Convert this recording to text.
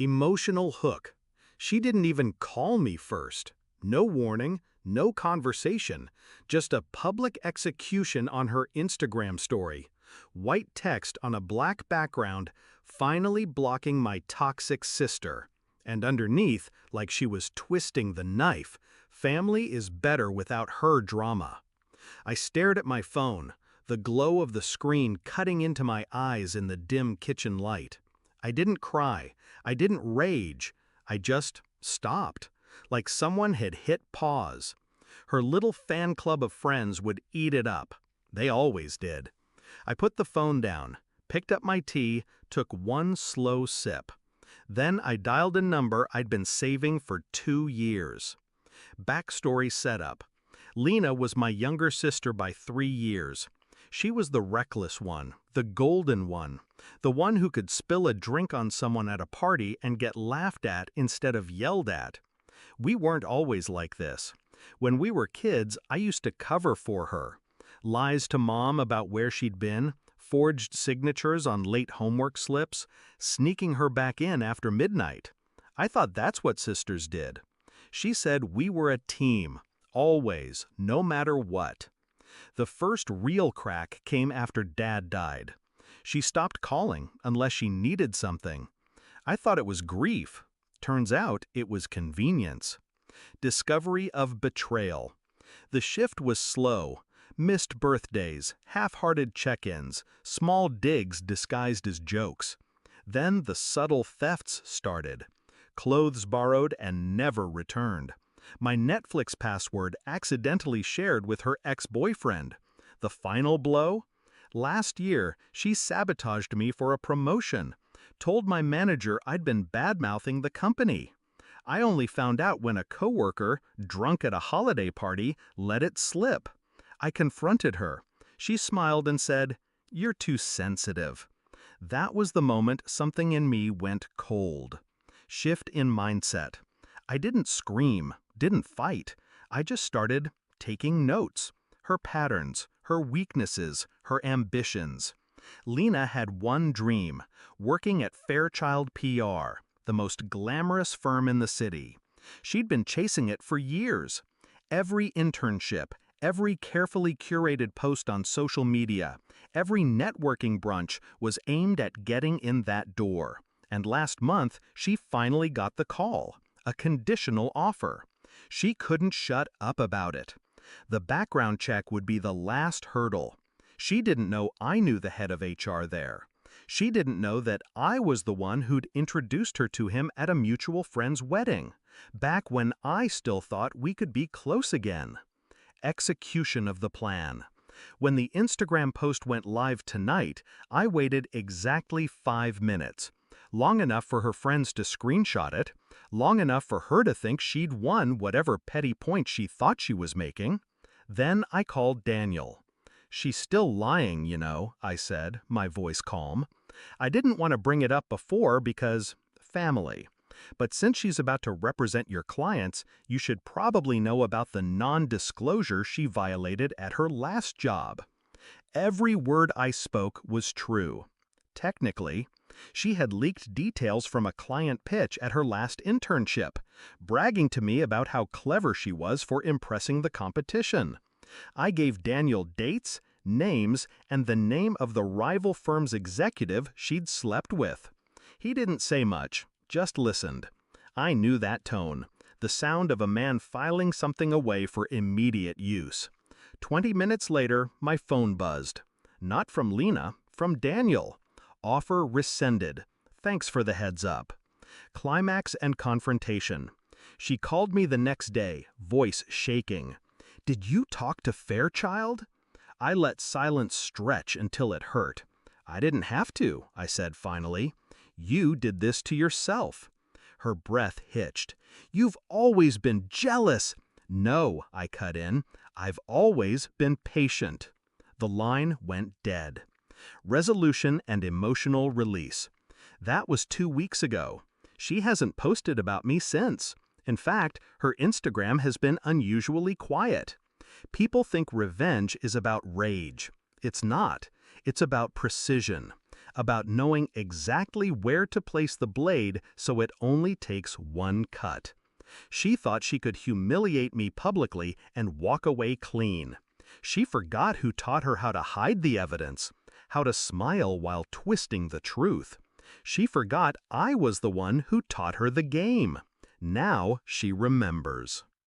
Emotional hook. She didn't even call me first. No warning, no conversation, just a public execution on her Instagram story. White text on a black background, finally blocking my toxic sister. And underneath, like she was twisting the knife, family is better without her drama. I stared at my phone, the glow of the screen cutting into my eyes in the dim kitchen light. I didn't cry. I didn't rage. I just stopped, like someone had hit pause. Her little fan club of friends would eat it up. They always did. I put the phone down, picked up my tea, took one slow sip. Then I dialed a number I'd been saving for 2 years. Backstory setup. Lena was my younger sister by 3 years. She was the reckless one, the golden one, the one who could spill a drink on someone at a party and get laughed at instead of yelled at. We weren't always like this. When we were kids, I used to cover for her. Lies to mom about where she'd been, forged signatures on late homework slips, sneaking her back in after midnight. I thought that's what sisters did. She said we were a team, always, no matter what. The first real crack came after Dad died. She stopped calling unless she needed something. I thought it was grief. Turns out it was convenience. Discovery of betrayal. The shift was slow. Missed birthdays, half-hearted check-ins, small digs disguised as jokes. Then the subtle thefts started. Clothes borrowed and never returned. My Netflix password accidentally shared with her ex-boyfriend. The final blow? Last year, she sabotaged me for a promotion. Told my manager I'd been bad-mouthing the company. I only found out when a coworker, drunk at a holiday party, let it slip. I confronted her. She smiled and said, "You're too sensitive." That was the moment something in me went cold. Shift in mindset. I didn't scream, didn't fight. I just started taking notes. Her patterns, her weaknesses, her ambitions. Lena had one dream, working at Fairchild PR, the most glamorous firm in the city. She'd been chasing it for years. Every internship, every carefully curated post on social media, every networking brunch was aimed at getting in that door. And last month, she finally got the call, a conditional offer. She couldn't shut up about it. The background check would be the last hurdle. She didn't know I knew the head of HR there. She didn't know that I was the one who'd introduced her to him at a mutual friend's wedding, back when I still thought we could be close again. Execution of the plan. When the Instagram post went live tonight, I waited exactly 5 minutes. Long enough for her friends to screenshot it, long enough for her to think she'd won whatever petty point she thought she was making. Then I called Daniel. "She's still lying, you know," I said, my voice calm. I didn't want to bring it up before because family. But since she's about to represent your clients, you should probably know about the non-disclosure she violated at her last job. Every word I spoke was true. Technically, she had leaked details from a client pitch at her last internship, bragging to me about how clever she was for impressing the competition. I gave Daniel dates, names, and the name of the rival firm's executive she'd slept with. He didn't say much, just listened. I knew that tone, the sound of a man filing something away for immediate use. 20 minutes later, my phone buzzed. Not from Lena, from Daniel. Offer rescinded. Thanks for the heads up. Climax and confrontation. She called me the next day, voice shaking. "Did you talk to Fairchild?" I let silence stretch until it hurt. "I didn't have to," I said finally. "You did this to yourself." Her breath hitched. "You've always been jealous." "No," I cut in. "I've always been patient." The line went dead. Resolution and emotional release. That was 2 weeks ago. She hasn't posted about me since. In fact, her Instagram has been unusually quiet. People think revenge is about rage. It's not. It's about precision. about knowing exactly where to place the blade so it only takes one cut. She thought she could humiliate me publicly and walk away clean. She forgot who taught her how to hide the evidence, how to smile while twisting the truth. She forgot I was the one who taught her the game. Now she remembers.